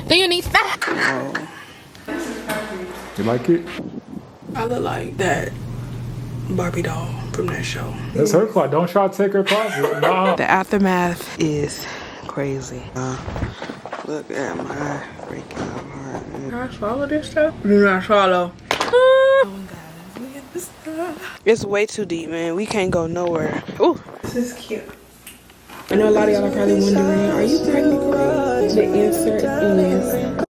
Do you need that? Oh. You like it? I look like that Barbie doll from that show. That's her closet. Don't try to take her closet. Nah. The aftermath is crazy. Look at my freaking heart. Can I swallow this stuff? Do not swallow. Oh God, look at this stuff. It's way too deep, man. We can't go nowhere. Ooh, this is cute. I know a lot of y'all are probably wondering, are you pregnant? The answer is...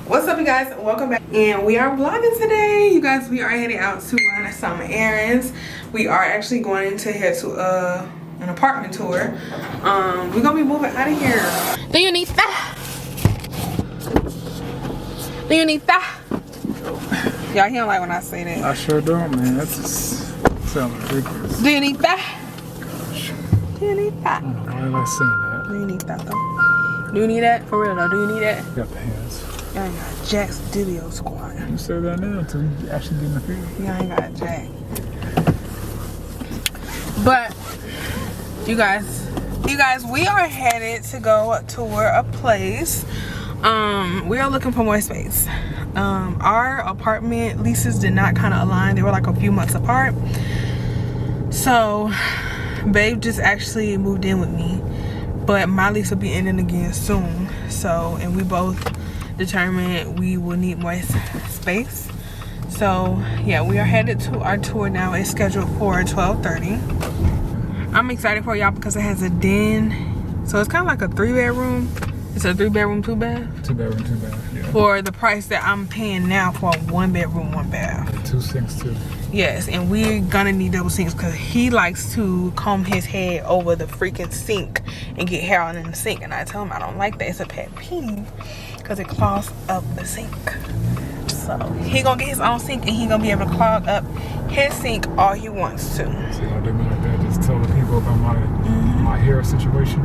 What's up, you guys? Welcome back. And we are vlogging today. You guys, we are heading out to run some errands. We are actually going to head to an apartment tour. We're gonna be moving out of here. Do you need that? Do you need that? Y'all hear like when I say that? I sure don't, man. That just sounds ridiculous. Do you need that? Gosh. Do you need that? I don't know why am I saying that. Do you need that though? Do you need that? For real though, do you need that? You got the hands. Y'all ain't got Jack's Didio squad. You said that now until you actually get in the field. Y'all ain't got Jack. But you guys, we are headed to go tour a place. We are looking for more space. Our apartment leases did not kind of align. They were like a few months apart. So babe just actually moved in with me, but my lease will be ending again soon. So, and we both determined we will need more space. So yeah, we are headed to our tour now. It's scheduled for 12:30. I'm excited for y'all because it has a den. So it's kind of like a 3-bedroom. It's a 3-bedroom, 2-bath. 2-bedroom, 2-bath, yeah. For the price that I'm paying now for a 1-bedroom, 1-bath. And 2 sinks too. Yes, and we're gonna need double sinks because he likes to comb his head over the freaking sink and get hair on in the sink. And I tell him I don't like that. It's a pet peeve because it clogs up the sink. So he gonna get his own sink and he gonna be able to clog up his sink all he wants to. So you don't do me like that. Just tell the people about my hair situation.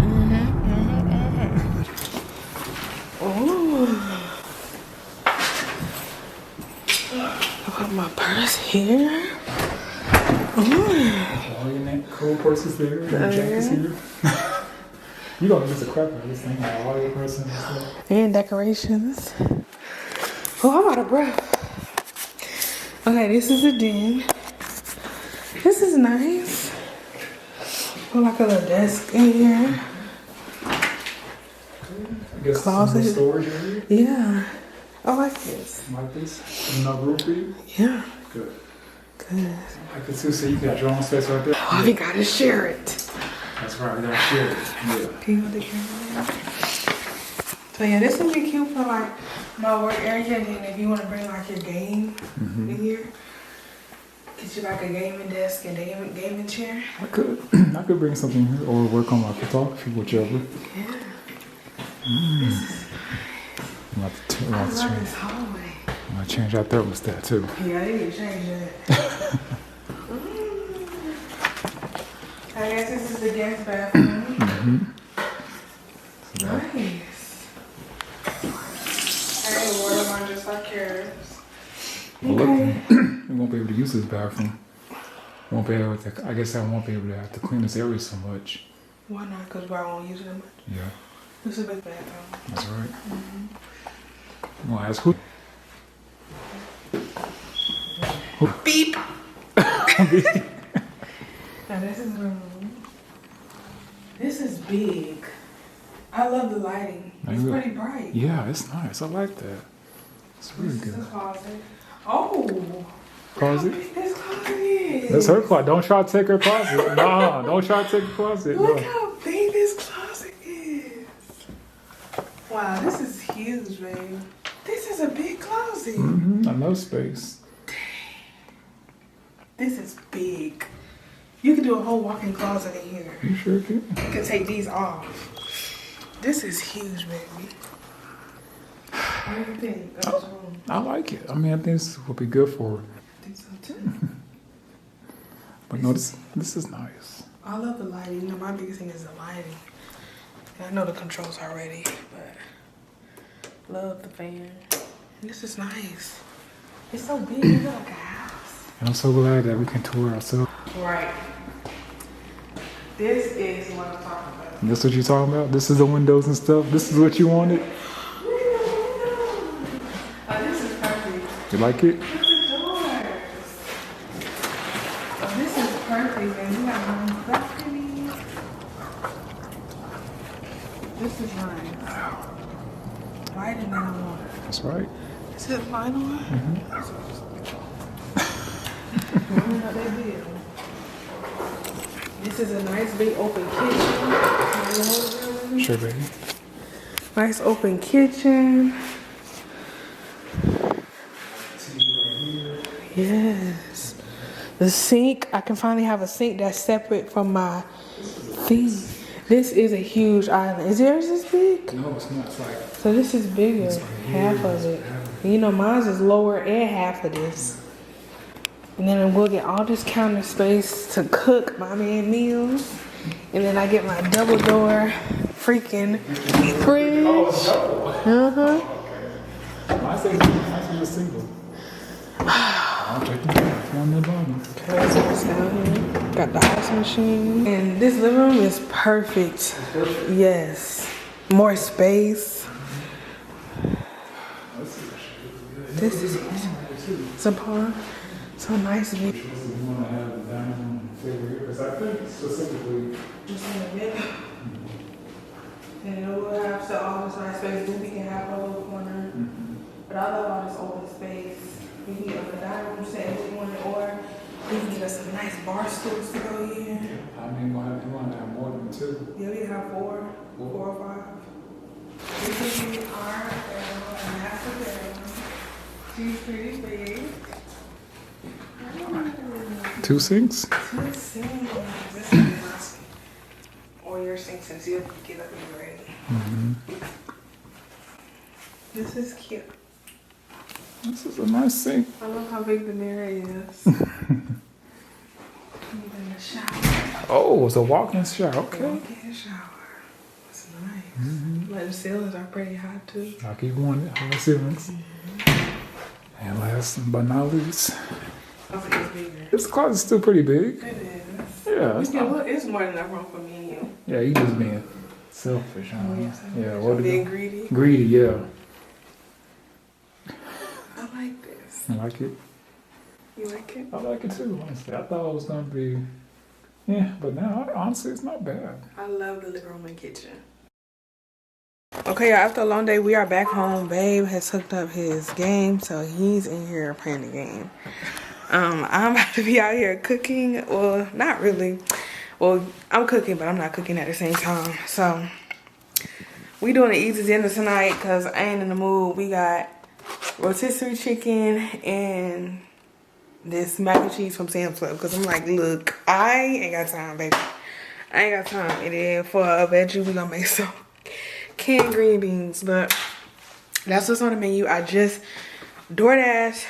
Ooh. I put my purse here. All your cool purses there. Your jackets here. You don't use the crap out of this thing. Like all your purses and stuff. And decorations. Oh, I'm out of breath. Okay, this is the den. This is nice. Put like a little desk in here. I guess Closet. some storage area. Yeah. I like this. Like this? Enough room for you? Yeah. Good. Good. I can too, so you got your own space right there. Oh, we gotta share it. That's right, we gotta share it. Yeah. Can you hold the camera? So yeah, this would be cute for like my work area. And then if you want to bring like your game in here, get you like a gaming desk and a gaming chair. I could bring something here or work on my photography, whichever. Yeah. I'm about to I love this hallway. I'm gonna change out thermostat too. Yeah, I need to change that. I guess this is the guest bathroom. Nice. I ain't water mine just like yours. Okay. We won't be able to use this bathroom. Won't be able to. I guess I won't be able to have to clean this area so much. Why not? Because I won't use it that much. Yeah. This is a big bathroom. That's right. I'm gonna ask who. Beep. Now this is room. This is big. I love the lighting. It's pretty bright. Yeah, it's nice. I like that. It's really This good. is a closet. Oh. Closet? Look how big this closet is. That's her closet. Don't try to take her closet. Nah, don't try to take her closet. Look No. how big this closet is. Wow, this is huge, babe. This is a big closet. Enough space. This is big. You can do a whole walk-in closet in here. You sure can. You can take these off. This is huge, baby. What do you think of this room? I like it. I mean, I think this will be good for her. I think so too. But no, this is nice. I love the lighting. You know, my biggest thing is the lighting. And I know the controls already, but love the fan. This is nice. It's so big. It's like a house. And I'm so glad that we can tour ourselves. Right. This is what I'm talking about. And this what you talking about? This is the windows and stuff? This is what you wanted? You like it? Look at the doors. Oh, this is perfect, and we got one balcony. This is nice. Lighter than I want. That's right. Is it vinyl? Not that big. This is a nice big open kitchen. Sure, baby. Nice open kitchen. Yes. The sink. I can finally have a sink that's separate from my thing. This is a huge island. Is yours this big? No, it's not. It's like, So this is bigger. Half of it. You know, mine is lower and half of this. And then we'll get all this counter space to cook my man meals. And then I get my double door freaking fridge. Uh-huh. I say just single. I'll check it out. On the bottom. Got the ice machine. And this living room is perfect. Yes. More space. This is some pond. So nice view. You want to have the dining room table here? Because I think specifically. Just in the middle. And we'll have so all this nice space. Then we can have a little corner. But I love all this open space. We can get a dining room set if we want it, or we can get us some nice bar stools to go in. I mean, you want to have more than two. Yeah, we can have four or five. This is our master bedroom. She's pretty big. Two sinks? Two sinks. This is my sink. Or your sink since you'll get up and get ready. This is cute. This is a nice sink. I love how big the mirror is. Even the shower. Oh, it's a walk-in shower. Okay. Walk-in shower. It's nice. Like the ceilings are pretty high too. I'll keep one high ceilings. And last but not least, Okay, it's bigger. this closet's still pretty big. It is. Yeah, it's not. It's more than enough room for me and you. Yeah, you just being selfish, huh? Yeah, what Being greedy. Greedy, yeah. I like this. I like it. You like it? I like it too, honestly. I thought it was gonna be, yeah, but now honestly, it's not bad. I love the living room and kitchen. Okay, y'all, after a long day, we are back home. Babe has hooked up his game, so he's in here playing the game. I'm about to be out here cooking. Well, not really. Well, I'm cooking, but I'm not cooking at the same time. So, we doing an easy dinner tonight because I ain't in the mood. We got rotisserie chicken and this mac and cheese from Sam's Club because I'm like, look, I ain't got time, baby. I ain't got time. And then for a veggie, we gonna make some canned green beans, but that's what's on the menu. I just DoorDash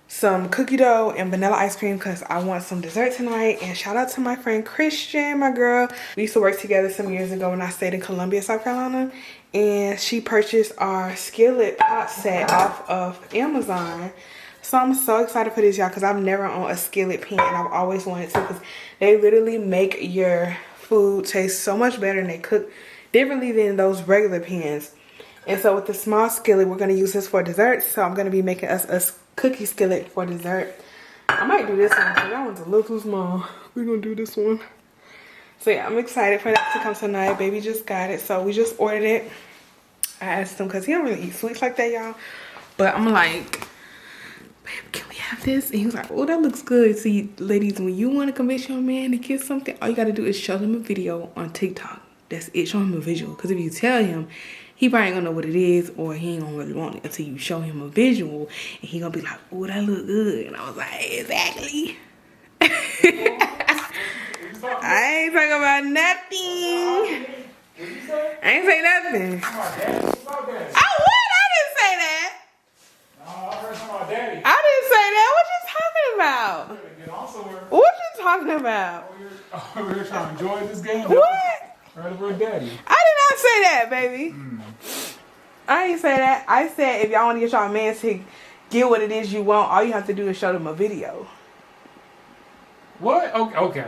some cookie dough and vanilla ice cream because I want some dessert tonight. And shout out to my friend Christian, my girl. We used to work together some years ago when I stayed in Columbia, South Carolina, and she purchased our skillet pot set off of Amazon. So I'm so excited for this, y'all, because I've never owned a skillet pan and I've always wanted to because they literally make your food tastes so much better and they cook differently than those regular pans. And so with the small skillet, we're going to use this for dessert. So I'm going to be making us a cookie skillet for dessert. I might do this one because that one's a little too small. We're going to do this one. So yeah, I'm excited for that to come tonight. Baby just got it. So we just ordered it. I asked him because he don't really eat sweets like that, y'all. But I'm like, babe, can we have this? And he was like, oh, that looks good. See, ladies, when you want to convince your man to get something, all you got to do is show him a video on TikTok. That's it. Show him a visual. Because if you tell him, he probably ain't gonna know what it is, or he ain't gonna really want it until you show him a visual. And he gonna be like, oh, that look good. And I was like, exactly. I ain't talking about nothing. I ain't say nothing. Oh, what? I didn't say that. I didn't say that. What you talking about? What you talking about? We're trying to enjoy this game. What? We're daddy. I did not say that, baby. I ain't say that. I said if y'all want to get y'all man to get what it is you want, all you have to do is show them a video. What? Okay.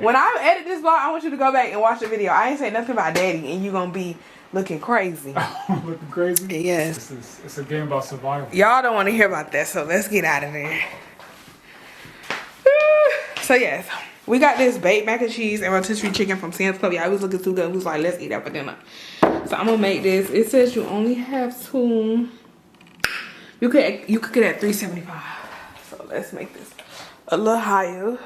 When I edit this vlog, I want you to go back and watch the video. I ain't say nothing about daddy, and you gonna be looking crazy. Looking crazy? Yes. It's a game about survival. Y'all don't want to hear about that, so let's get out of there. So yes, we got this baked mac and cheese and rotisserie chicken from Sam's Club. Y'all was looking too good. We was like, let's eat that for dinner. So I'm gonna make this. It says you only have 2. You could get it at $3.75. So let's make this a little higher.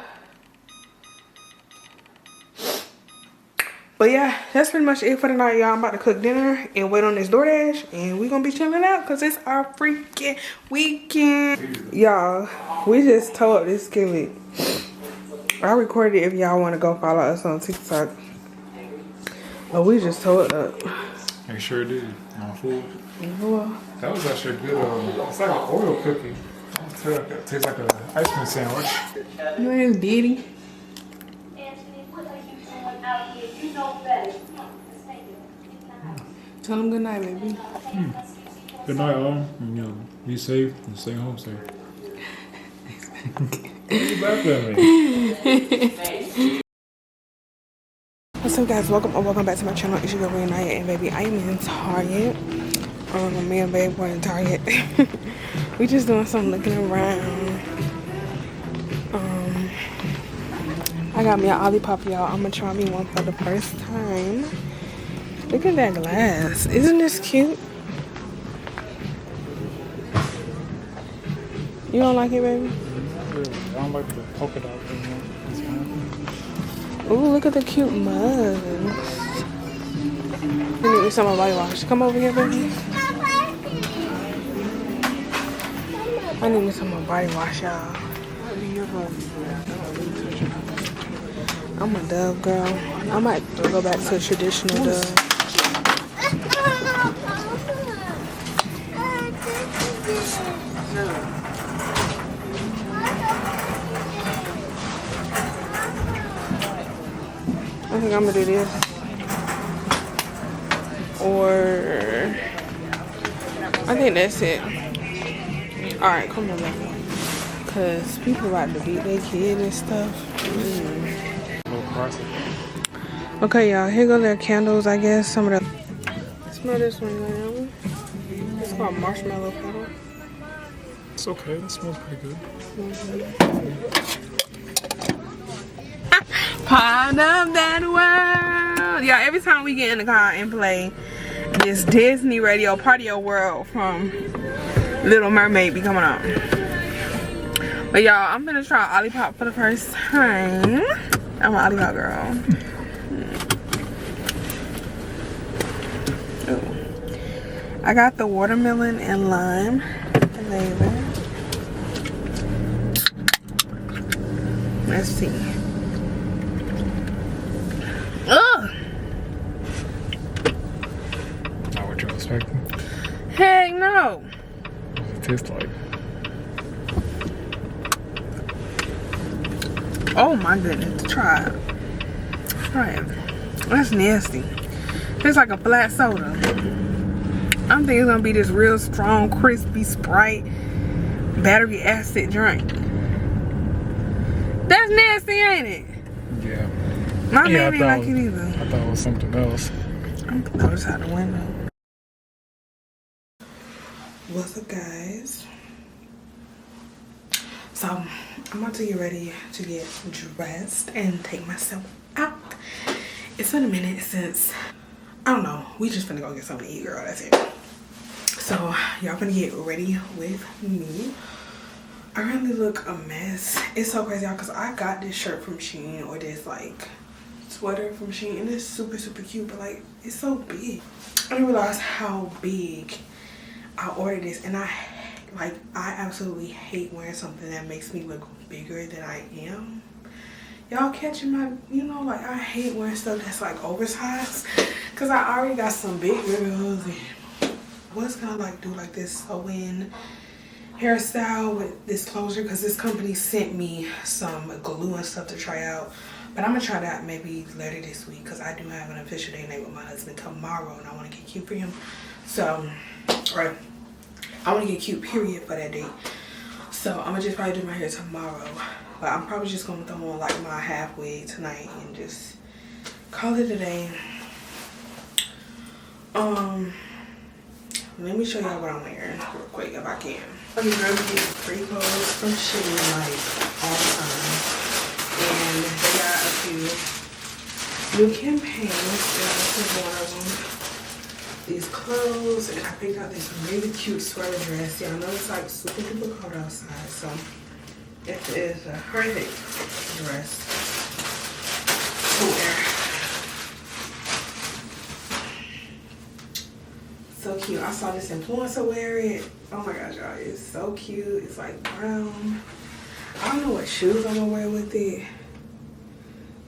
But yeah, that's pretty much it for tonight, y'all. I'm about to cook dinner and wait on this DoorDash, and we gonna be chilling out because it's our freaking weekend. Y'all, we just tore up this skillet. I recorded it if y'all want to go follow us on TikTok. But we just tore it up. I sure did. On food. Well, That was actually good. It's like an Oreo cookie. It tastes like an ice cream sandwich. you ain't Diddy. Tell them good night, baby. Good night, all. Be safe and stay home safe. You back at me. What's up, guys? Welcome back to my channel. It's your girl Renaya, and baby, I am in Target. Me and babe were in Target. We just doing some looking around. I got me an Olipop, y'all. I'm gonna try me one for the first time. Look at that glass. Isn't this cute? You don't like it, baby? I don't like the polka dot thing. It's fine. Ooh, look at the cute mugs. You need me some body wash. Come over here, baby. I need me some more body wash, y'all. I'm a Dove girl. I might go back to traditional Dove. I think I'm gonna do this. Or I think that's it. Alright, come on, baby. Cause people about to beat their kid and stuff. Okay, y'all, here go their candles, I guess. Some of the smell this one now. It's called marshmallow petal. It's okay. It smells pretty good. Part of that world. Yeah, every time we get in the car and play this Disney radio Part of Your World from Little Mermaid be coming on. But y'all, I'm gonna try Olipop for the first time. I'm an Olipop girl. Ooh. I got the watermelon and lime flavor. Let's see. Ugh! Not what you're expecting. Heck no! What does it taste like? Oh my goodness, try it. Try it. That's nasty. Tastes like a flat soda. I'm thinking it's gonna be this real strong, crispy Sprite battery acid drink. That's nasty, ain't it? Yeah. My man ain't like it either. I thought it was something else. I'm gonna throw this out the window. What's up, guys? So, I'm about to get ready to get dressed and take myself out. It's been a minute since, I don't know, we just finna go get something to eat, girl, that's it. So, y'all gonna get ready with me. I really look a mess. It's so crazy, y'all, because I got this shirt from Shein, or this, like, sweater from Shein, and it's super, super cute, but, like, it's so big. I didn't realize how big I ordered this, and I absolutely hate wearing something that makes me look bigger than I am. Y'all catching my, you know, like, I hate wearing stuff that's like oversized, because I already got some big girls. And I was gonna like do like this sew-in hairstyle with this closure, because this company sent me some glue and stuff to try out. But I'm gonna try that maybe later this week, because I do have an official date night with my husband tomorrow, and I want to get cute for him. So, right, I want to get cute, period, for that date. So I'm gonna just probably do my hair tomorrow. But I'm probably just gonna throw on like my half wig tonight and just call it a day. Let me show y'all what I'm wearing real quick if I can. Okay, girl, we get free clothes from Shein like all the time, and they got a few new campaigns. And this is one of them. These clothes, and I picked out this really cute sweater dress. Y'all know it's like super duper cold outside, so it is a perfect dress to wear. So cute. I saw this influencer wear it. Oh my gosh, y'all, it's so cute. It's like brown. I don't know what shoes I'm gonna wear with it,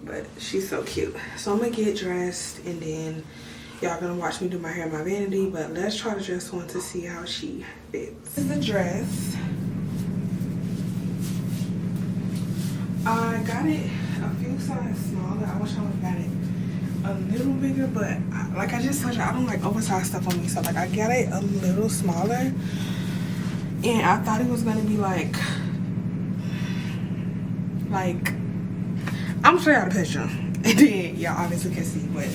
but she's so cute. So I'm gonna get dressed, and then y'all gonna watch me do my hair in my vanity, but let's try the dress on to see how she fits. This is the dress. I got it a few sizes smaller. I wish I would have got it a little bigger, but like I just told you, I don't like oversized stuff on me, so like I got it a little smaller, and I thought it was gonna be like I'm gonna show y'all the picture, and then y'all obviously can see what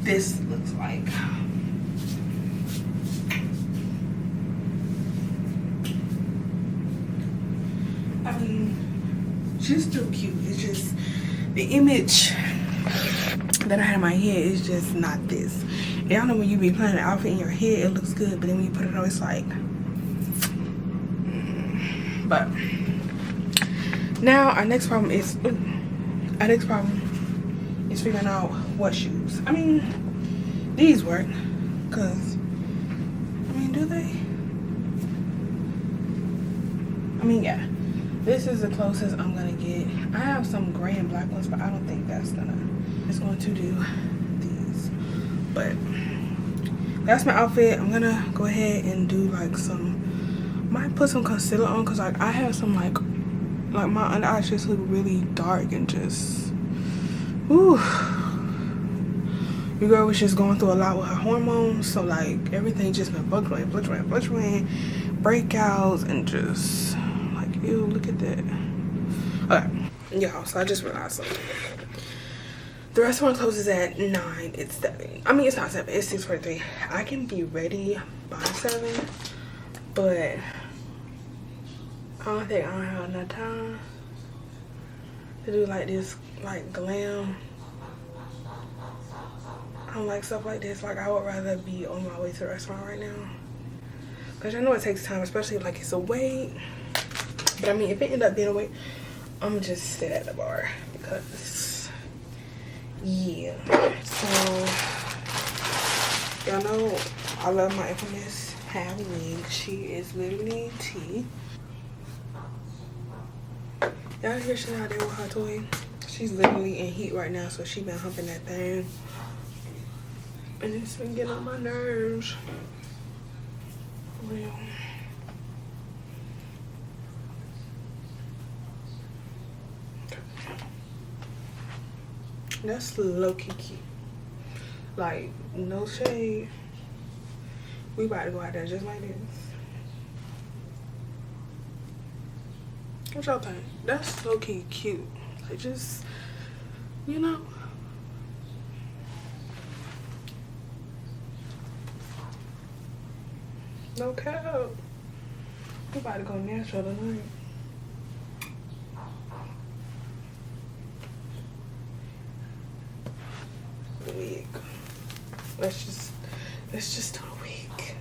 this looks like. I mean, she's still cute. It's just the image that I had in my head is just not this. Y'all know when you be planning an outfit in your head, it looks good, but then when you put it on, it's like. But now our next problem is figuring out what shoes. I mean, these work, cause I mean, do they? I mean, yeah. This is the closest I'm gonna get. I have some gray and black ones, but I don't think it's going to do these. But that's my outfit. I'm gonna go ahead and do like might put some concealer on, cause like I have some like my under eyes just look really dark and just, ooh. Your girl was just going through a lot with her hormones, so like everything just been fluctuating, breakouts, and just like, ew, look at that. Okay, y'all, so I just realized something. The restaurant closes at 9. It's 7. I mean, it's not 7. It's 6:43. I can be ready by 7, but I don't think I don't have enough time to do like this, like glam. I don't like stuff like this. Like, I would rather be on my way to the restaurant right now, because I know it takes time, especially like it's a wait. But I mean, if it end up being a wait, I'm gonna just sit at the bar, because yeah. So y'all know I love my infamous half wig. She is literally tea. Y'all hear she out there with her toy? She's literally in heat right now, so she been humping that thing, and it's been getting on my nerves. Real. That's low-key cute. Like, no shade. We about to go out there just like this. What y'all think? That's low-key cute. Like, just, you know. No cap. We about to go natural tonight. Wig. Let's just do a wig.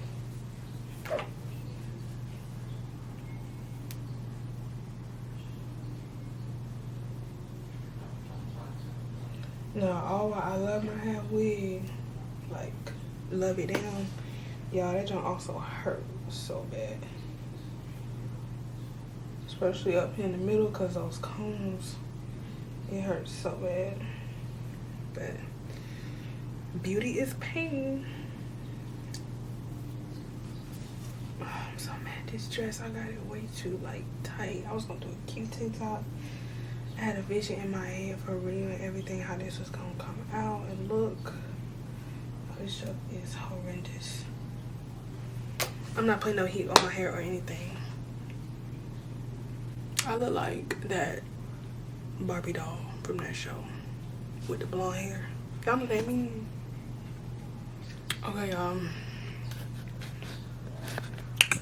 No, all I love my half wig. Like, love it down. Y'all, that joint also hurt so bad. Especially up here in the middle, because those combs, it hurts so bad. But beauty is pain. Oh, I'm so mad. This dress, I got it way too like tight. I was gonna do a cute top. I had a vision in my head for real and everything, how this was gonna come out and look. This stuff is horrendous. I'm not putting no heat on my hair or anything. I look like that Barbie doll from that show with the blonde hair. Y'all know what I mean? Okay, y'all.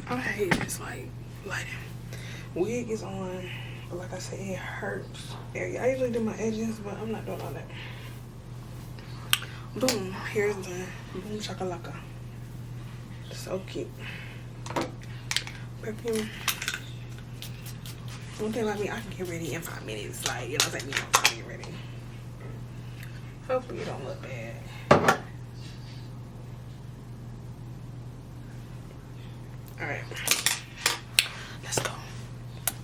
I hate this like lighting. Wig is on, but like I said, it hurts. I usually do my edges, but I'm not doing all that. Boom, here's the boom shakalaka. So cute. Perfume. One thing about me, I can get ready in 5 minutes. Like, it don't take me long time to get ready. Hopefully it don't look bad. Alright. Let's go.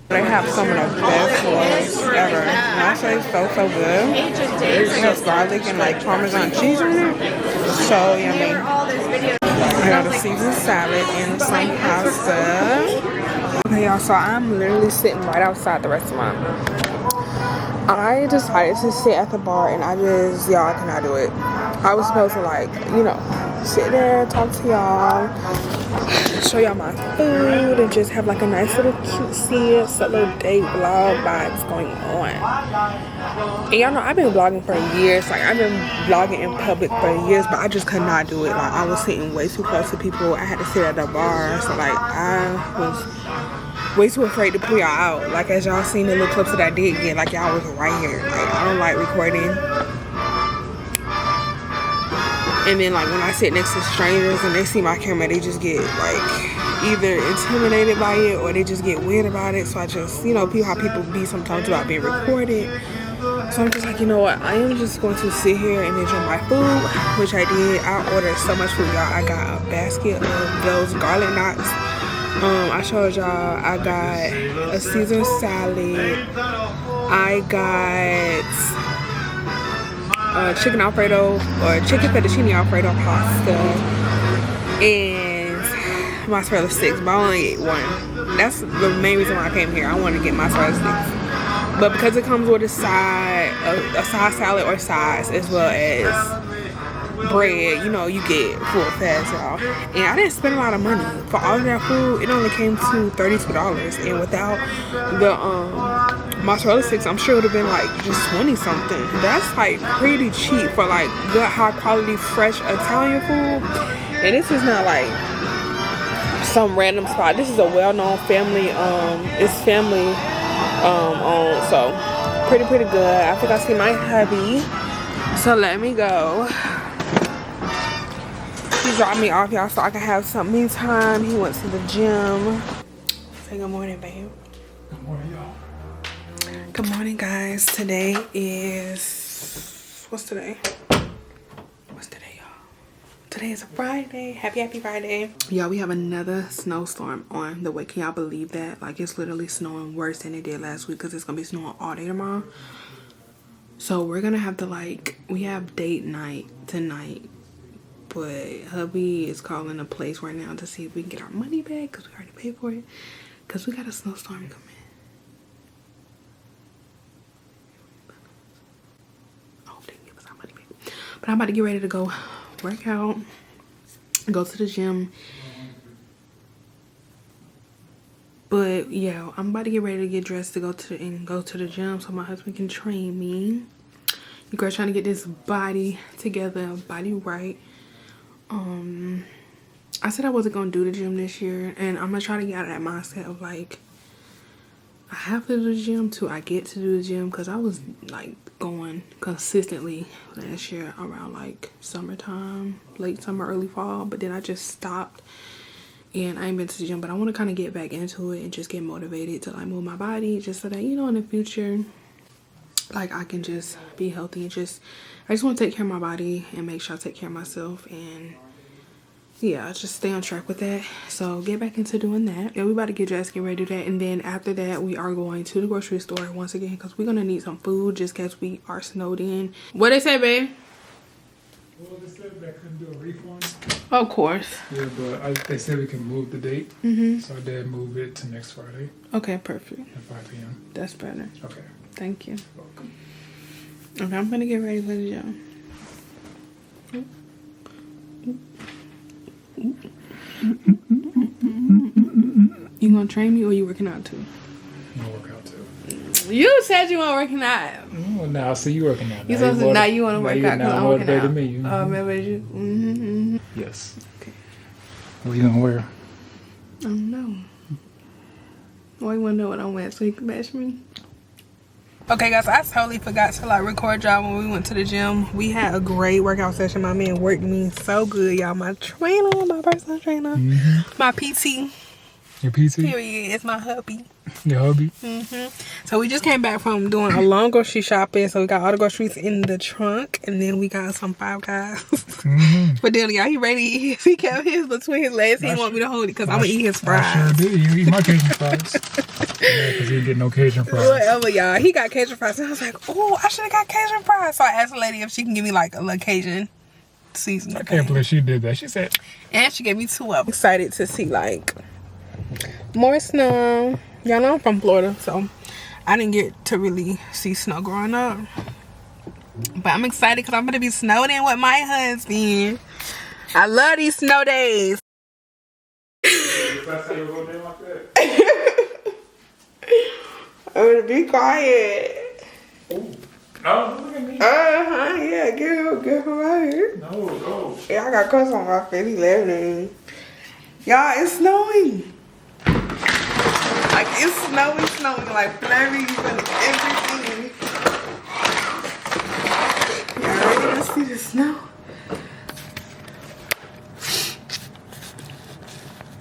They have some of the best ones ever. My face so good. It has garlic and like Parmesan cheese on it. So yummy. I got a Caesar salad and some pasta. Okay, y'all, so I'm literally sitting right outside the restaurant. I decided to sit at the bar and y'all cannot do it. I was supposed to like, you know, sit there, talk to y'all, show y'all my food, and just have like a nice little cutesy little date vlog vibes going on. And y'all know I've been vlogging for years. Like I've been vlogging in public for years, but I just could not do it. Like I was sitting way too close to people. I had to sit at the bar, so like I was way too afraid to pull y'all out. Like as y'all seen the little clips that I did get, like y'all was right here. Like I don't like recording. And then like when I sit next to strangers and they see my camera, they just get like either intimidated by it or they just get weird about it. So I just, you know, how people be sometimes about being recorded. So I'm just like, you know what, I am just going to sit here and enjoy my food, which I did. I ordered so much food, y'all. I got a basket of those garlic knots. I showed y'all I got a Caesar salad. I got chicken alfredo or chicken fettuccine alfredo pasta and mozzarella sticks, but I only ate one. That's the main reason why I came here. I wanted to get mozzarella sticks, but because it comes with a side salad or sides as well as bread, you know, you get full fast, y'all. And I didn't spend a lot of money for all of that food. It only came to $32, and without the mozzarella sticks, I'm sure it would have been like just 20 something. That's like pretty cheap for like good, high quality, fresh Italian food. And this is not like some random spot. This is a well-known family. It's family owned, so pretty good. I think I see my hubby, so let me go. He dropped me off, y'all, so I can have some me time. He went to the gym. Say good morning, babe. Good morning, y'all. Good morning, guys. Today is, what's today? What's today, y'all? Today is a Friday. Happy Friday. Y'all, we have another snowstorm on the way. Can y'all believe that? Like, it's literally snowing worse than it did last week because it's gonna be snowing all day tomorrow. So we're gonna have to, like, we have date night tonight, but hubby is calling a place right now to see if we can get our money back because we already paid for it, because we got a snowstorm coming. I hope they can give us our money back. But I'm about to get ready to go work out, go to the gym. But yeah, I'm about to get ready to get dressed to go to the gym so my husband can train me. You girl trying to get this body together, body right. I said I wasn't gonna do the gym this year, and I'm gonna try to get out of that mindset of like I have to do the gym till I get to do the gym, because I was like going consistently last year around like summertime, late summer, early fall, but then I just stopped and I ain't been to the gym. But I want to kind of get back into it and just get motivated to like move my body, just so that, you know, in the future like I can just be healthy and I just want to take care of my body and make sure I take care of myself, and yeah, just stay on track with that. So get back into doing that. Yeah, we about to get dressed, get ready to do that, and then after that we are going to the grocery store once again because we're gonna need some food just because we are snowed in. What they say, babe? Well, they said they couldn't do a refund. Of course. Yeah, but they said we can move the date. So I did move it to next Friday. Okay, perfect. At 5 p.m. That's better. Okay. Thank you. Welcome. Okay, I'm gonna get ready for the gym. You gonna train me or you working out too? I'm gonna work out too. You said you weren't working out. Well, now I see you working out. You supposed to, now you want to work out because I'm working out. Me. Oh, maybe you. Yeah, Yes. Okay. What are you gonna wear? I don't know. Why you wanna know what I'm wearing so you can match me? Okay guys, I totally forgot to like record y'all when we went to the gym. We had a great workout session. My man worked me so good, y'all. My trainer, my personal trainer, my PT. Your PT? Period. It's my hubby. Your hubby? So we just came back from doing a long grocery shopping. So we got all the groceries in the trunk, and then we got some Five Guys. But then y'all, he ready to eat his. He kept his between his legs. He didn't want me to hold it because I'm gonna eat his fries. I sure did. You eat my Cajun fries. Yeah, because he didn't get no Cajun fries. Whatever, y'all. He got Cajun fries, and I was like, oh, I should have got Cajun fries. So I asked the lady if she can give me like a little Cajun seasoning. I can't believe she did that. She said, and she gave me 2 of them. Excited to see like more snow. Y'all know I'm from Florida, so I didn't get to really see snow growing up. But I'm excited because I'm gonna be snowed in with my husband. I love these snow days. I'm gonna be quiet. oh, no, look at me. Yeah, get her right here. No. Yeah, I got cuss on my face. He laughing. Y'all, it's snowing. Like, it's snowing, like flurries and everything. Y'all ready to see the snow?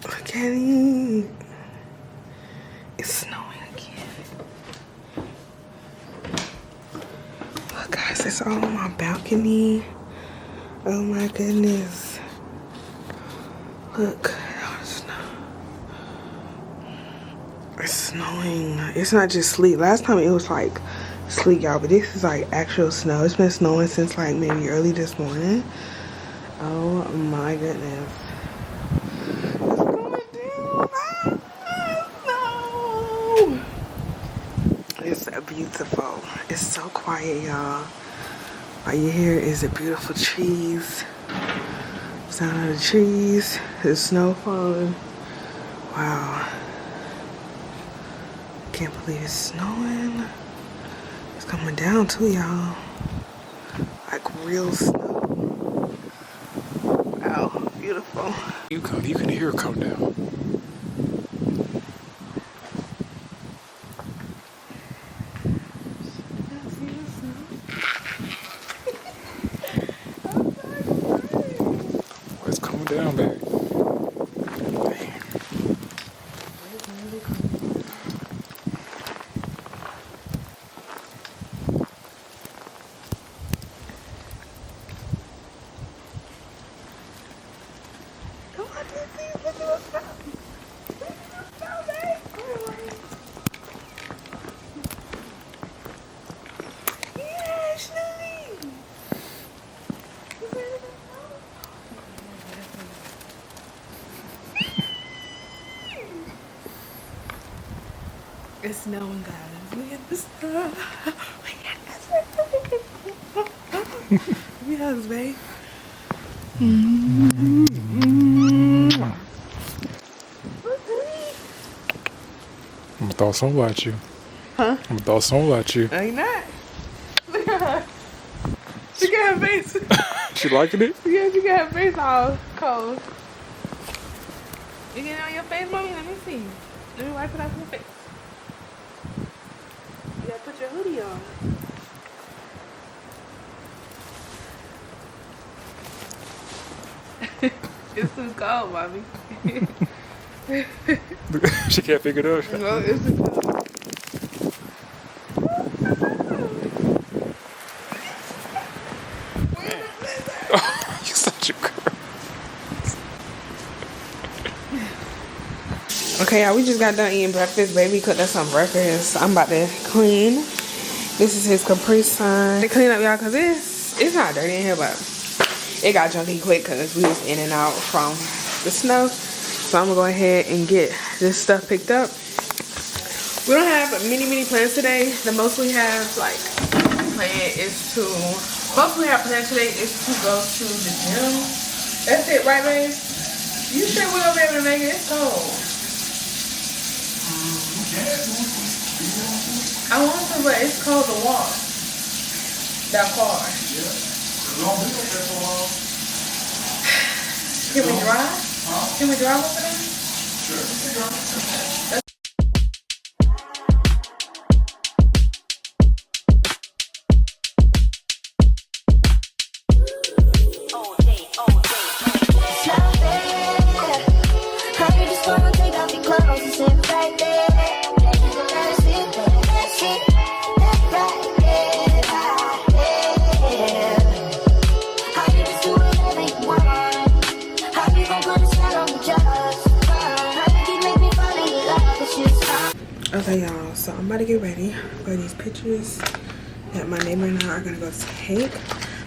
Look at it. It's snowing again. Look, guys, it's all on my balcony. Oh my goodness. Look. It's snowing. It's not just sleet. Last time it was like sleet, y'all, but this is like actual snow. It's been snowing since like maybe early this morning. Oh my goodness. It's going down. No. It's beautiful. It's so quiet, y'all. All you hear is the beautiful trees. Sound of the trees. The snow falling. Wow. Can't believe it's snowing. It's coming down too, y'all. Like real snow. Wow, beautiful. You can hear it come down. It's coming down, baby. It's snowing, guys. Look at the snow. Yes, babe. I'm gonna throw some at you. Huh? I'm gonna throw some at you. No, you're not. Look at her. Look at her face. She liking it? Yeah, she got her face all cold. You get it on your face, mommy? Let me see. Let me wipe it off your face. You gotta put your hoodie on. It's too cold, mommy. She can't figure it out. No, it's too cold. You're such a girl. Okay, y'all, we just got done eating breakfast. Baby cooked us some breakfast. I'm about to clean. This is his Capri Sun. To clean up, y'all, because it's not dirty in here, but it got junky quick because we was in and out from the snow. So I'm going to go ahead and get this stuff picked up. We don't have many plans today. The most we have, like, planned is to... Most we have planned today is to go to the gym. That's it, right, babe? You sure we're going to be able to make it? It's cold. I want to, but it's cold to walk that far. Yeah. Can we drive? Can we drive over there? Okay, y'all, so I'm about to get ready for these pictures that my neighbor and I are gonna go take.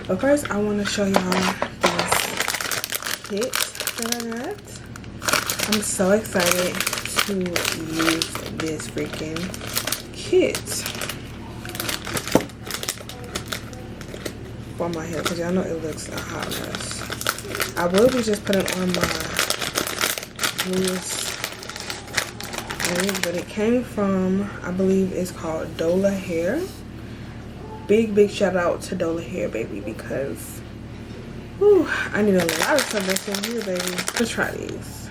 But first, I want to show y'all this kit that I got. I'm so excited to use this freaking kit for my hair because y'all know it looks a hot mess. I will be just putting on my bluest, but it came from, I believe it's called Dola Hair. Big shout out to Dola Hair, baby, because whew, I need a lot of stuff that's in here, baby. Let's try these.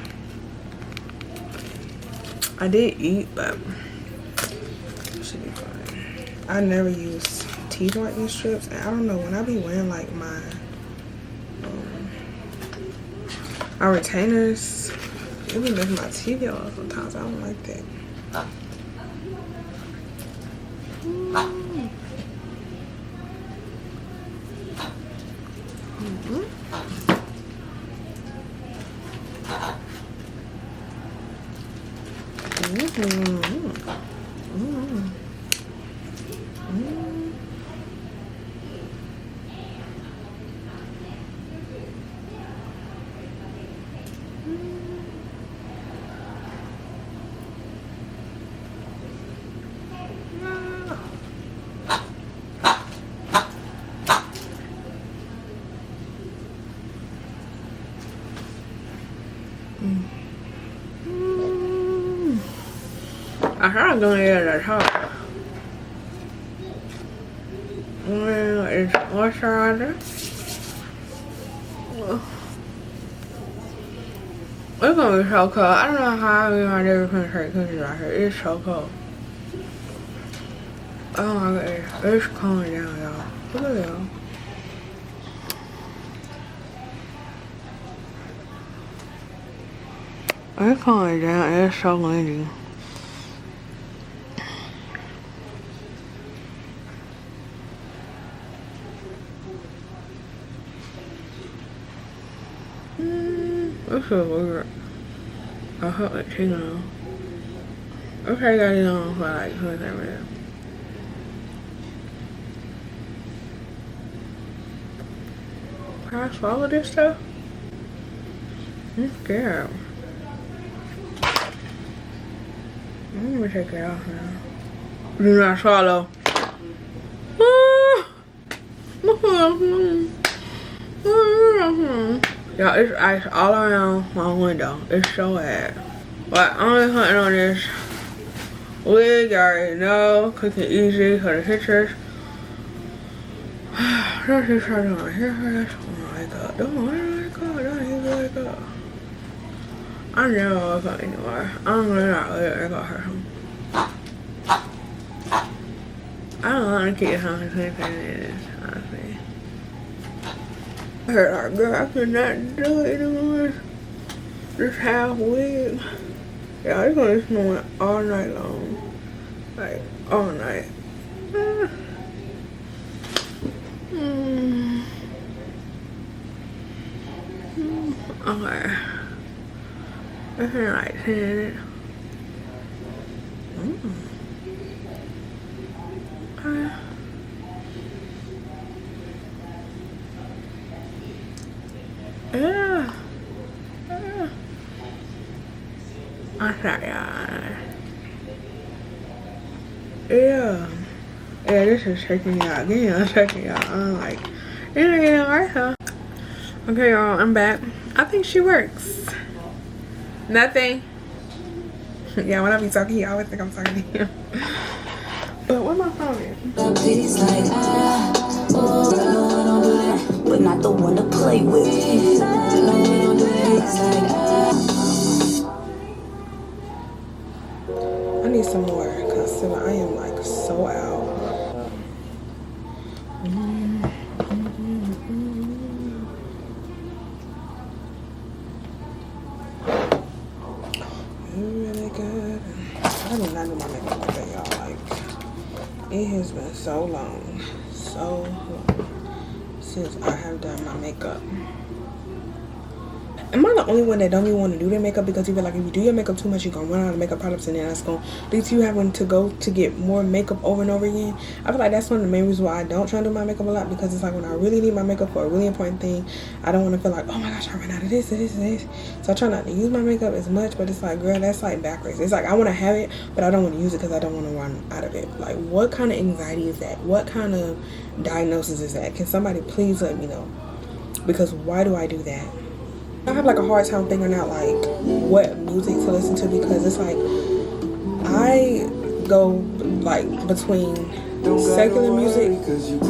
I did eat, but it should be fine. I never use teeth whitening strips, and I don't know, when I be wearing like my retainers, it be making my teeth yellow sometimes. I don't like that. I heard doing it at the top. Well, it's moisturizer. It's gonna be so cold. I don't know how I never can take pictures out here. It's so cold. Oh my goodness. It's cooling down, y'all. Look at y'all. It's cooling down. It's so windy. This is weird. I hope it's tingling. Okay, got it on for like 20 minutes. Can I swallow this stuff? I'm scared. Let me take it off now. Do not swallow. Y'all, it's ice all around my window. It's so bad. But I'm only putting on this wig. You already know. Quick and easy for the pictures. Don't just try to my hair first. Oh my god. Don't let it go. Don't even let it go. I never wake up anymore. I'm gonna not let it go her home. I don't want to keep it home for 20 minutes, honestly. I heard our girl, I could not do it anymore. Just half wig. Yeah, it's gonna be snowing all night long. Like, all night. Okay. It's been like 10 minutes. Yeah. I thought y'all. Yeah. Yeah, this is shaking y'all again. I'm shaking y'all. I'm like, it ain't getting right, huh? Okay, y'all, I'm back. I think she works. Nothing. Yeah, when I be talking, you always think I'm talking to him. But where my phone is? But not the one to play with. really good. I do not do my makeup like that, y'all. Like, it has been so long since I have done my makeup. Am I the only one that don't even want to do their makeup? Because you feel like if you do your makeup too much, you're going to run out of makeup products, and then that's going to lead to you having to go to get more makeup over and over again. I feel like that's one of the main reasons why I don't try to do my makeup a lot, because it's like when I really need my makeup for a really important thing, I don't want to feel like, oh my gosh, I ran out of this. So I try not to use my makeup as much, but it's like, girl, that's like backwards. It's like I want to have it, but I don't want to use it because I don't want to run out of it. Like, what kind of anxiety is that? What kind of diagnosis is that? Can somebody please let me know? Because why do I do that? I have like a hard time figuring out like what music to listen to, because it's like I go like between secular music to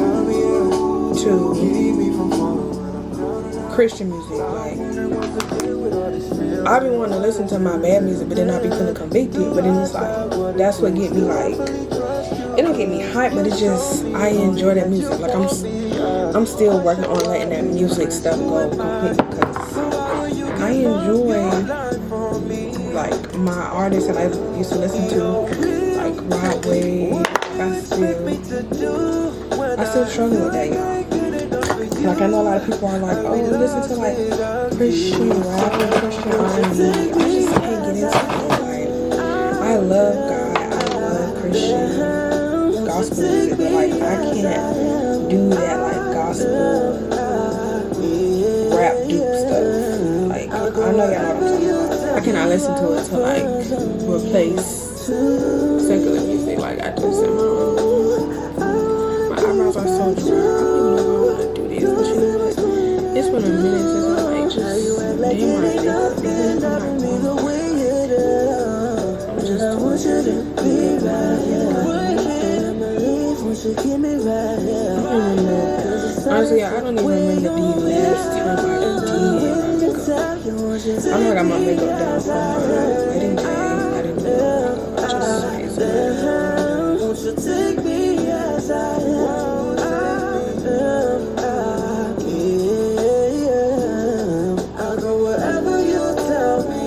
Christian music. Like, I be wanting to listen to my bad music, but then I be feeling convicted. But then it's like, that's what get me like, it don't get me hyped, but it's just, I enjoy that music. Like, I'm still working on letting that music stuff go completely, because I enjoy like my artists that I used to listen to, like Rod Wave. I still struggle with that, y'all. Like, I know a lot of people are like, oh, listen to like Christian rap and Christian R&B. I just can't get into it. Like, I love God, I love Christian gospel music, but like I can't do that like gospel rap dupe stuff. Like, I know y'all know what I'm talking about. I cannot listen to it to like replace secular music like I do somehow. My eyebrows are so dry. I don't even know if I want to do this, but you know what? It's been a minute since I like just did my makeup. I'm just honestly, I don't even remember the last time I did my makeup. I know I got my makeup done for my wedding day. I didn't do my makeup. Just take me as I am. I'll go wherever you tell me.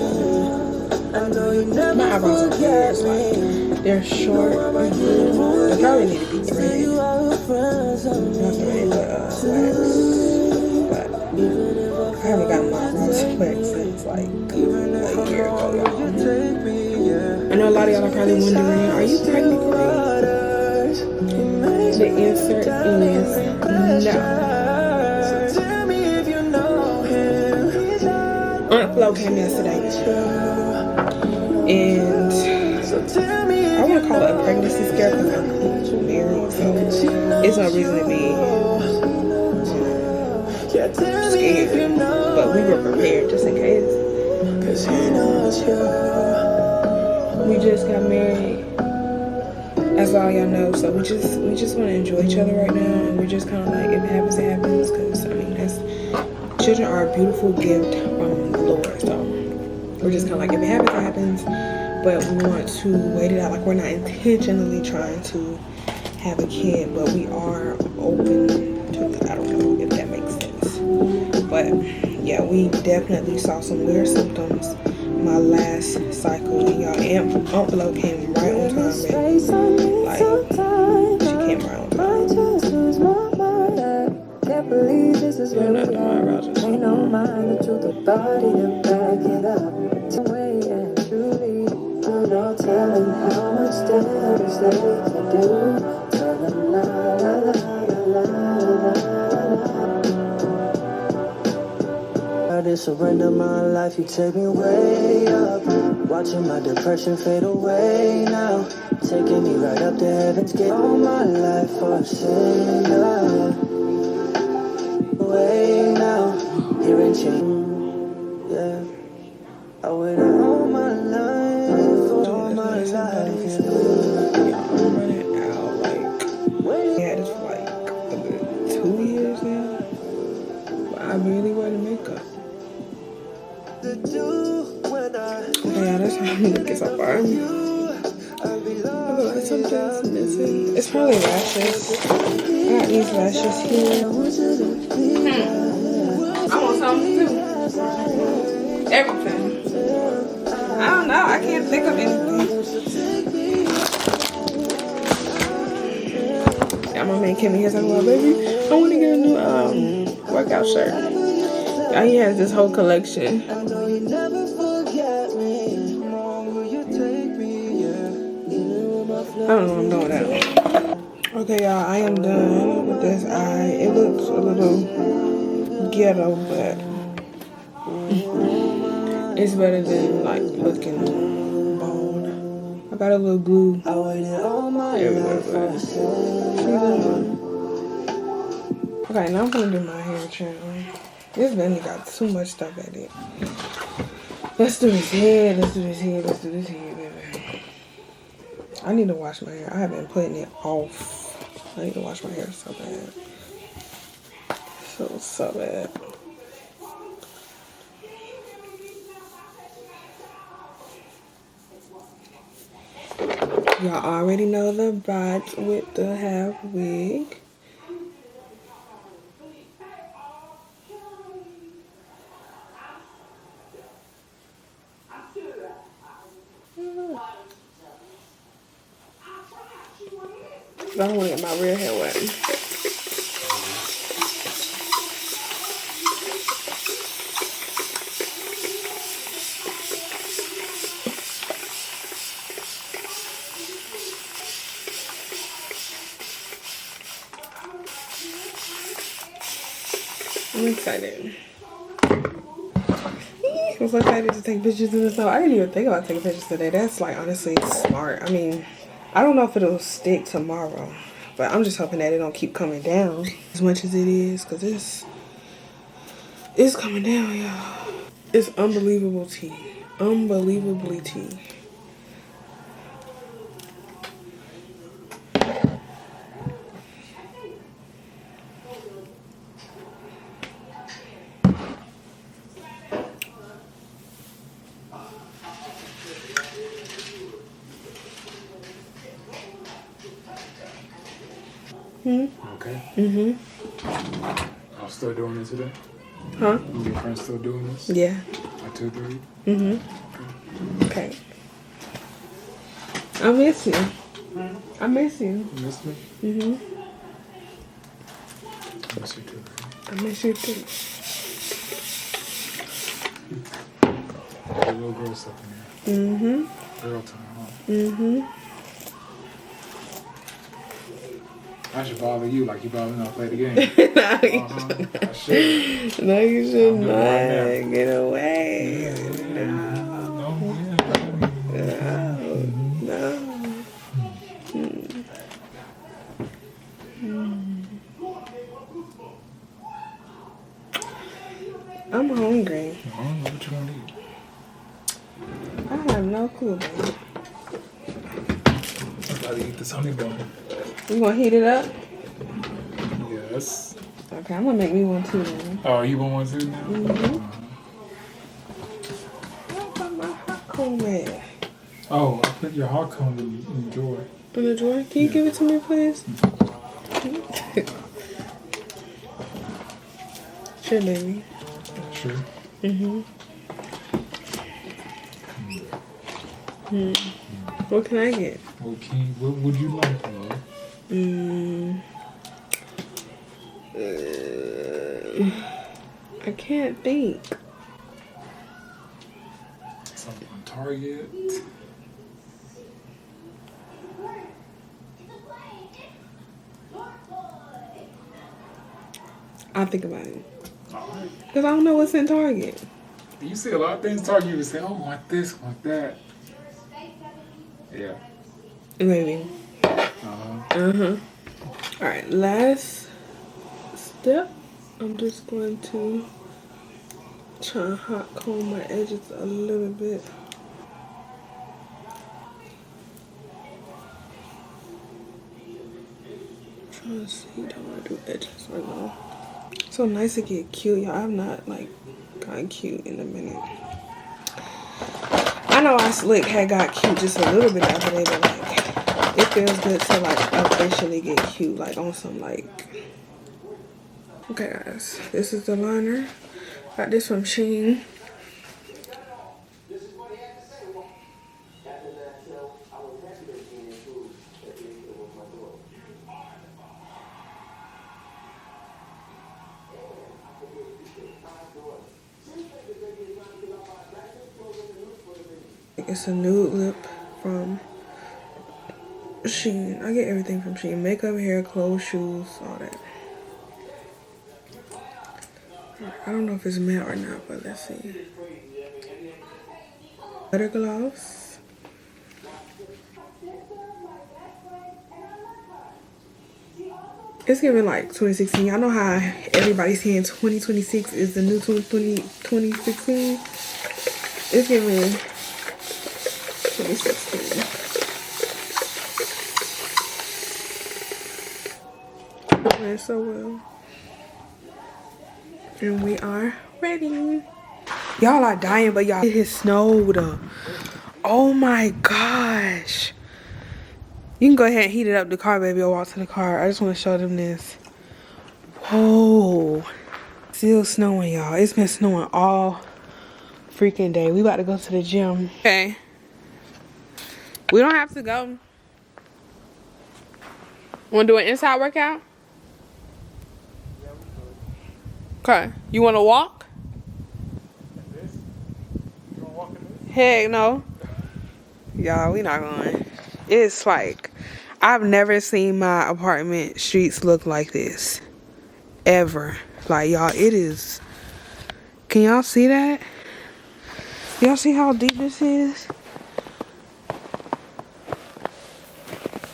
I know you never. My eyebrows are weird. It's like they're short. They probably need to be threaded. Not threaded, but wax. But I haven't gotten my eyebrows waxed since like a year ago, y'all. I know a lot of y'all are probably wondering, are you pregnant, girl? The answer is no. Aunt Flo came yesterday, and I want to call it a pregnancy scare because I'm married, so it's no reason to be scared, but we were prepared just in case. We just got married, as all y'all know, so we just want to enjoy each other right now, and we're just kind of like, if it happens, it happens, because I mean, children are a beautiful gift from the Lord, so we're just kind of like, if it happens, it happens, but we want to wait it out. Like, we're not intentionally trying to have a kid, but we are open to it. I don't know if that makes sense, but yeah, we definitely saw some weird symptoms my last cycle, and y'all, Aunt Flo came right on time, man. Like, she came right on time. Can't believe this is real life. Ain't no mind to the body to back it up. Way and truly, I'm not telling how much damage they can do. Tell them la la la la la. I did surrender my life, you take me way up. Watching my depression fade away now. Taking me right up to heaven's gate. All my life for a sinner. Way now, here in change. Yeah, I waited all my life, all my life. Yeah, I'm running out. Like, we had this for like a good 2 years now. But I really wear the makeup. Okay, yeah, that's how I'm gonna get so far. I feel like something's missing. It's probably lashes. I got these lashes here. I want something too. Everything. I don't know. I can't Think of anything. Yeah, my man Kimmy here talking about, baby, I want to get a new workout shirt. Yeah, he has this whole collection. I know you never forget me. Long will you take me? Yeah. I don't know what I'm doing now. Okay, y'all, I am done with this eye. It looks a little ghetto, but it's better than like looking bald. I got a little glue. Okay, now I'm gonna do my hair channel. This Benny got too much stuff at it. Let's do this head, let's do this head, let's do this head, baby. I need to wash my hair. I have been putting it off. I need to wash my hair so bad. So bad. Y'all already know the vibes with the half wig. I don't want to get my real hair wet. I'm excited. I'm so excited to take pictures in the snow. I didn't even think about taking pictures today. That's like honestly smart. I mean, I don't know if it'll stick tomorrow, but I'm just hoping that it don't keep coming down as much as it is, because it's coming down, y'all. It's unbelievable tea. Unbelievably tea. Okay. Mm-hmm. I'm still doing it today? Huh? You your friends still doing this? Yeah. At 2:30? Mm-hmm. Okay. I miss you. I miss you. You miss me? Mm-hmm. I miss you too. I miss you too. The little girl stuff in here. Mm-hmm. Girl time, huh? Mm-hmm. I should bother you like you bothered me to play the game. I should. No, you should I'm not. right Get away. No. No. I'm hungry. What you want to eat? I have no clue, baby. I'm about to eat this honey bun. You gonna heat it up? Yes. Okay, I'm gonna make me one too then. Oh, you want one too now? Mm-hmm. Where's my hot comb at? Oh, I put your hot comb in the drawer. In the drawer? Can you give it to me, please? Sure, baby. Sure. Mm-hmm. What can I get? What would you like, love? I can't think. Something from Target. I'll think about it. Alright. Because I don't know what's in Target. You see a lot of things Target, you say, oh, I want this, want that. Yeah. Maybe. Alright, last step. I'm just going to try and hot comb my edges a little bit. Trying to see how I do edges right now. So nice to get cute, y'all. I've not like gotten cute in a minute. I know I slick had got cute just a little bit the other day, but like it feels good to like officially get cute, like on some like. Okay, guys, this is the liner. Got this from Shein. It's a nude lip from Shein. I get everything from Shein. Makeup, hair, clothes, shoes, all that. I don't know if it's matte or not, but let's see. Butter gloss. It's giving like 2016. Y'all know how everybody's saying 2026 is the new 2016. It's giving 2016. Went so well. And we are ready. Y'all are dying, but y'all, it has snowed. Oh my gosh. You can go ahead and heat it up the car, baby, or walk to the car. I just want to show them this. Whoa. Still snowing, y'all. It's been snowing all freaking day. We about to go to the gym. Okay. We don't have to go. Want to do an inside workout? Okay. You want to walk? You wanna walk in this? Heck no. Y'all, we not going. It's like, I've never seen my apartment streets look like this. Ever. Like, y'all, it is. Can y'all see that? Y'all see how deep this is?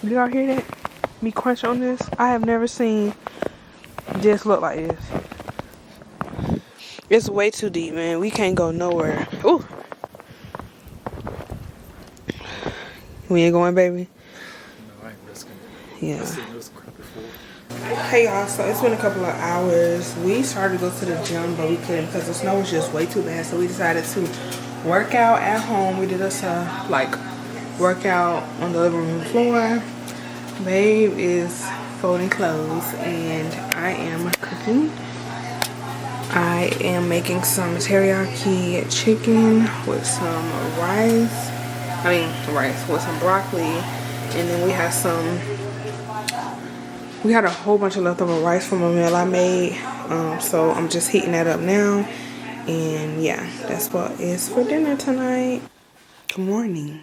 Do y'all hear that? Me crunch on this? I have never seen this look like this. It's way too deep, man. We can't go nowhere. Ooh. We ain't going, baby? No, I ain't risking it. Yeah. I've seen this crap before. Hey y'all, so it's been a couple of hours. We started to go to the gym, but we couldn't because the snow was just way too bad. So we decided to work out at home. We did us a workout on the living room floor. Babe is folding clothes and I am cooking. I am making some teriyaki chicken with some rice. Rice with some broccoli, and then we had a whole bunch of leftover rice from a meal I made, so I'm just heating that up now, and yeah, that's what is for dinner tonight. Good morning.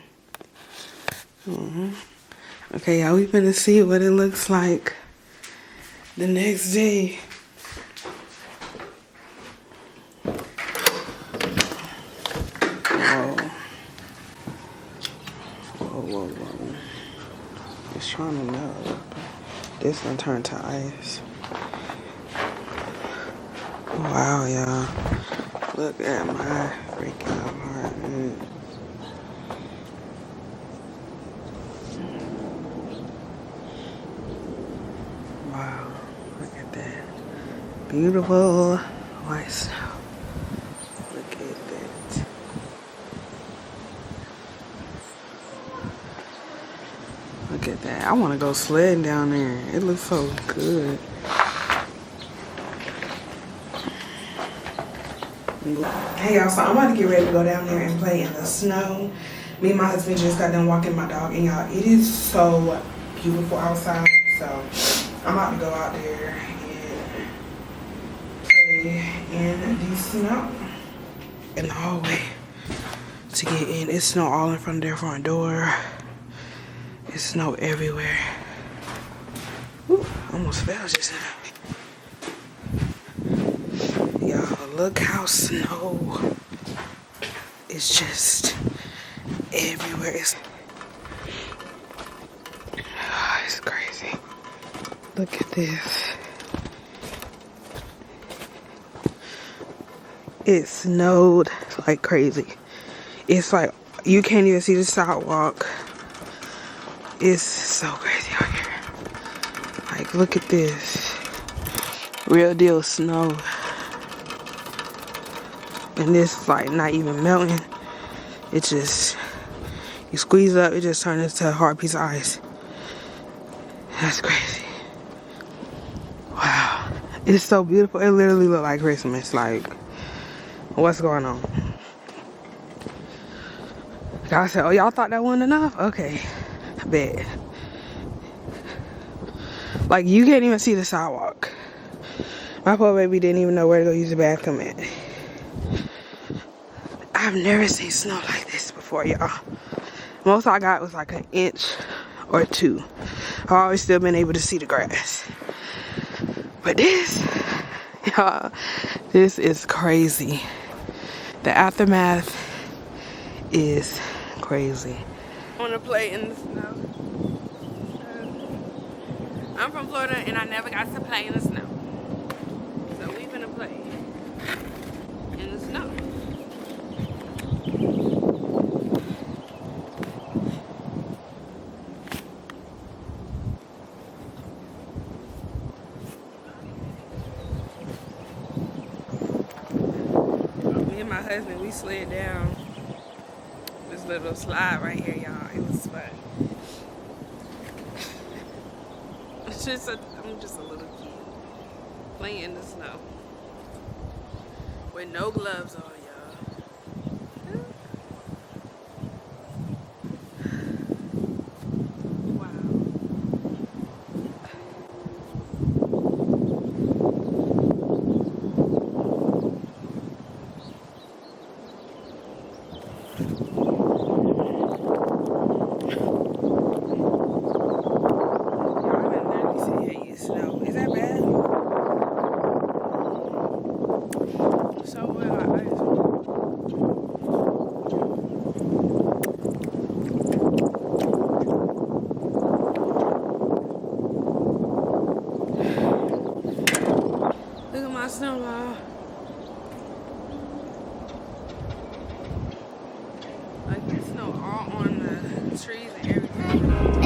Okay, y'all, we finna see what it looks like the next day. Whoa. It's trying to melt. This one turned to ice. Wow, y'all. Look at my freaking apartment. Wow, look at that. Beautiful white snow. Look at that. Look at that. I want to go sledding down there. It looks so good. Hey y'all, so I'm about to get ready to go down there and play in the snow. Me and my husband just got done walking my dog, and y'all, it is so beautiful outside. So I'm about to go out there and play in the snow. In the hallway to get in. It's snow all in front of their front door. It's snow everywhere. Whew, almost fell just now. Y'all, look how snow is just everywhere. It's crazy. Look at this. It snowed like crazy. It's like you can't even see the sidewalk. It's so crazy out here. Like, look at this. Real deal snow. And this like not even melting. It just, you squeeze up, it just turns into a hard piece of ice. That's crazy. Wow. It's so beautiful. It literally looked like Christmas. Like, what's going on? Y'all said, oh, y'all thought that wasn't enough? Okay. Bet. Like, you can't even see the sidewalk. My poor baby didn't even know where to go use the bathroom at. I've never seen snow like this before. before, y'all. Most I got was like an inch or two. I've always still been able to see the grass. But this, y'all, this is crazy. The aftermath is crazy. I want to play in the snow. I'm from Florida and I never got to play in the snow. So we finna play in the snow. Me and my husband, we slid down this little slide right here, y'all. It was fun. I'm just a little kid playing in the snow with no gloves on, y'all. Wow. Look at my snowball. Like there's snow all on the trees and everything.